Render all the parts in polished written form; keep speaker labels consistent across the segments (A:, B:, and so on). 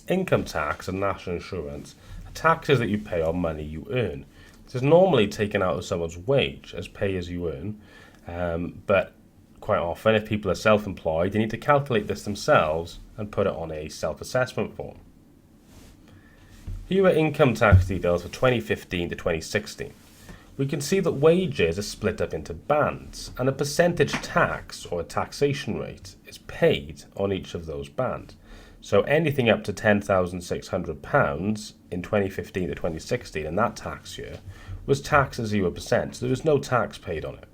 A: Income tax and national insurance are taxes that you pay on money you earn. This is normally taken out of someone's wage as pay as you earn, but quite often if people are self-employed, they need to calculate this themselves and put it on a self-assessment form. Here are income tax details for 2015 to 2016. We can see that wages are split up into bands, and a percentage tax, or a taxation rate, is paid on each of those bands. So anything up to £10,600 in 2015 to 2016 in that tax year was taxed at 0%, so there was no tax paid on it.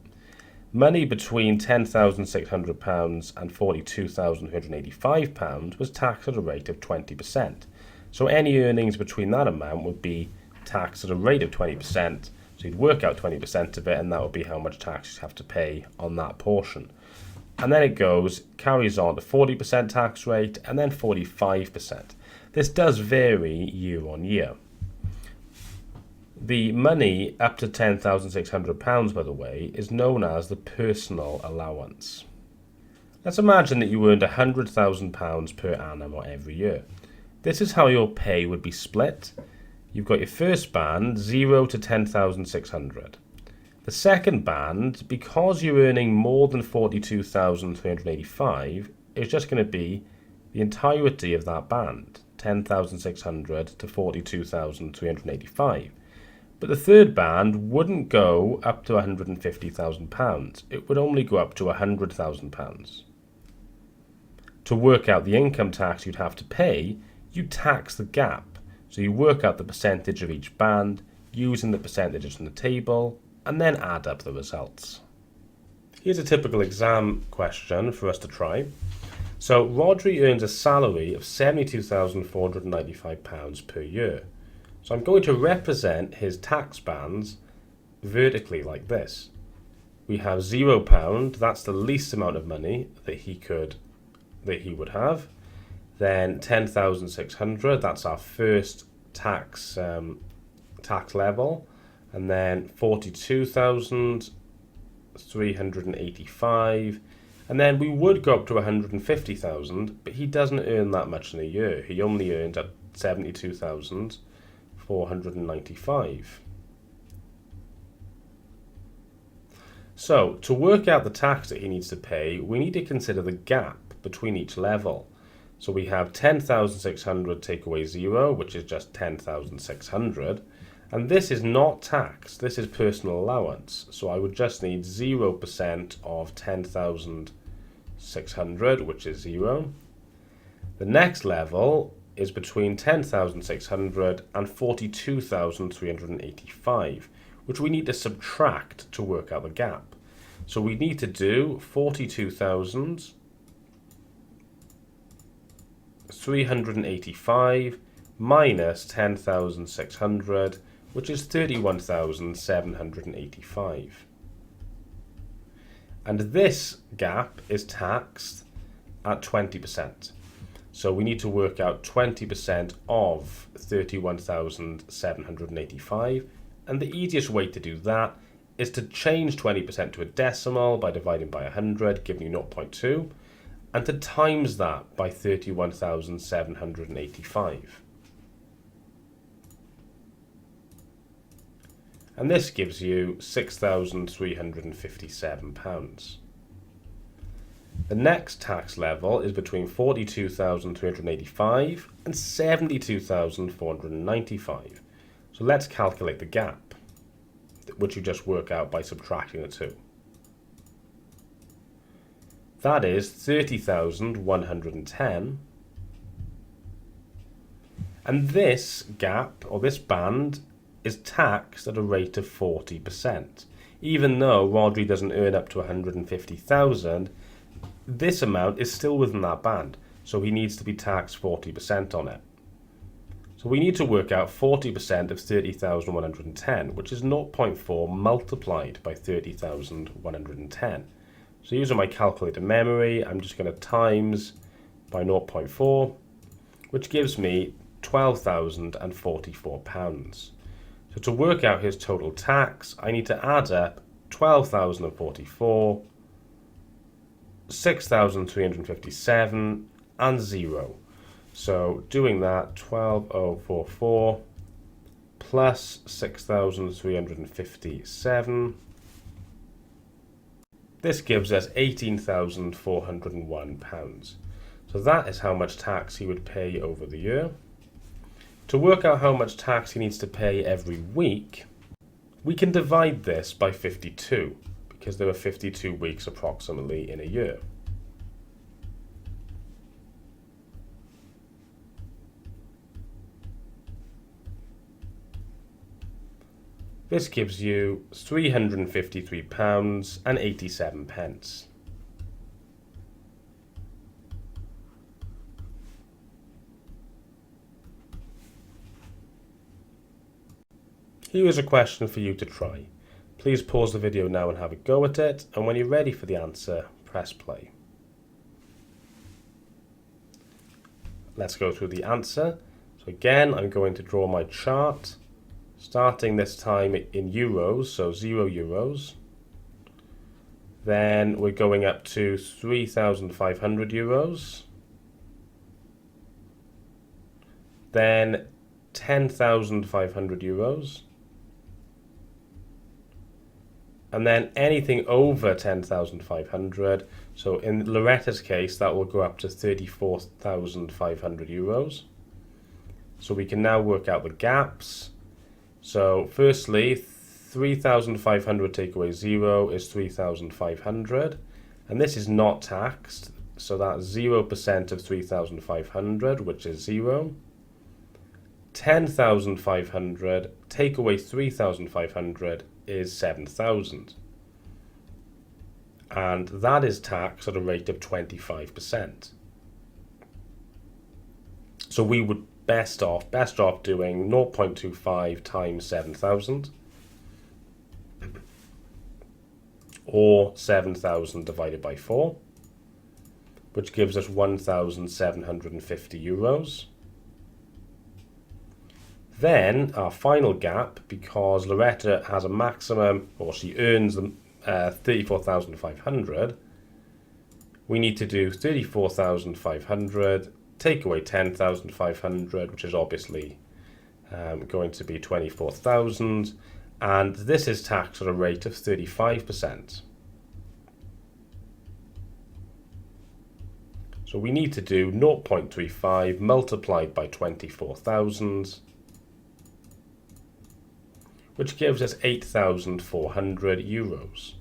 A: Money between £10,600 and £42,385 was taxed at a rate of 20%. So any earnings between that amount would be taxed at a rate of 20%. So you'd work out 20% of it, and that would be how much tax you have to pay on that portion. And then it carries on to 40% tax rate, and then 45%. This does vary year on year. The money up to £10,600, by the way, is known as the personal allowance. Let's imagine that you earned £100,000 per annum or every year. This is how your pay would be split. You've got your first band, 0 to 10,600. The second band, because you're earning more than 42,385, is just going to be the entirety of that band, 10,600 to 42,385. But the third band wouldn't go up to £150,000. It would only go up to £100,000. To work out the income tax you'd have to pay, you tax the gap. So you work out the percentage of each band using the percentages from the table and then add up the results. Here's a typical exam question for us to try. So Rodri earns a salary of £72,495 per year. So I'm going to represent his tax bands vertically like this. We have £0, that's the least amount of money that he would have. Then 10,600, that's our first tax level, and then 42,385, and then we would go up to 150,000, but he doesn't earn that much in a year. He only earned at 72,495. So to work out the tax that he needs to pay, we need to consider the gap between each level. So we have 10,600 take away 0, which is just 10,600. And this is not tax, this is personal allowance. So I would just need 0% of 10,600, which is 0. The next level is between 10,600 and 42,385, which we need to subtract to work out the gap. So we need to do 42,385 minus 10,600, which is 31,785. And this gap is taxed at 20%. So we need to work out 20% of 31,785. And the easiest way to do that is to change 20% to a decimal by dividing by 100, giving you 0.2, and to times that by 31,785. And this gives you £6,357. The next tax level is between 42,385 and 72,495. So let's calculate the gap, which you just work out by subtracting the two. That is 30,110. And this gap, or this band, is taxed at a rate of 40%. Even though Rodri doesn't earn up to 150,000, this amount is still within that band, so he needs to be taxed 40% on it. So we need to work out 40% of 30,110, which is 0.4 multiplied by 30,110. So using my calculator memory, I'm just going to times by 0.4, which gives me £12,044. So to work out his total tax, I need to add up 12,044, 6,357 and 0. So doing that, 12,044 plus 6,357. This gives us £18,401. So that is how much tax he would pay over the year. To work out how much tax he needs to pay every week, we can divide this by 52, because there are 52 weeks approximately in a year. This gives you £353.87. Here is a question for you to try. Please pause the video now and have a go at it, and when you're ready for the answer, press play. Let's go through the answer. So again, I'm going to draw my chart, starting this time in euros, so €0. Then we're going up to €3,500. Then €10,500. And then anything over 10,500, so in Loretta's case, that will go up to €34,500. So we can now work out the gaps. So firstly, 3,500 take away 0 is 3,500. And this is not taxed, so that's 0% of 3,500, which is 0. 10,500 take away 3,500 is 7,000. And that is taxed at a rate of 25%. So we would best off doing 0.25 times 7,000, or 7,000 divided by 4, which gives us €1,750. Then our final gap, because Loretta has a maximum, or she earns 34,500, we need to do 34,500, take away 10,500, which is obviously going to be 24,000, and this is taxed at a rate of 35%. So we need to do 0.35 multiplied by 24,000, which gives us €8,400.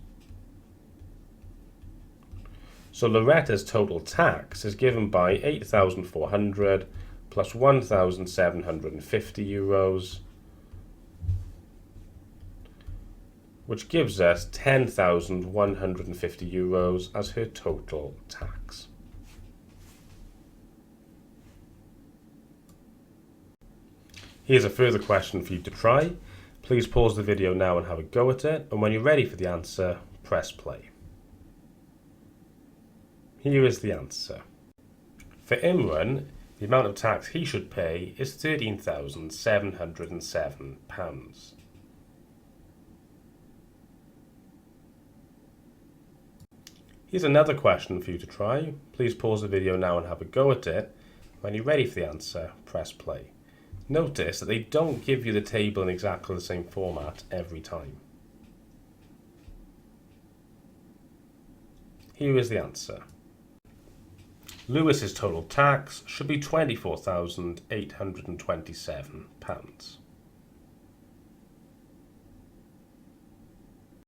A: So Loretta's total tax is given by 8,400 plus €1,750, which gives us €10,150 as her total tax. Here's a further question for you to try. Please pause the video now and have a go at it, and when you're ready for the answer, press play. Here is the answer. For Imran, the amount of tax he should pay is £13,707. Here's another question for you to try. Please pause the video now and have a go at it. When you're ready for the answer, press play. Notice that they don't give you the table in exactly the same format every time. Here is the answer. Lewis's total tax should be £24,827.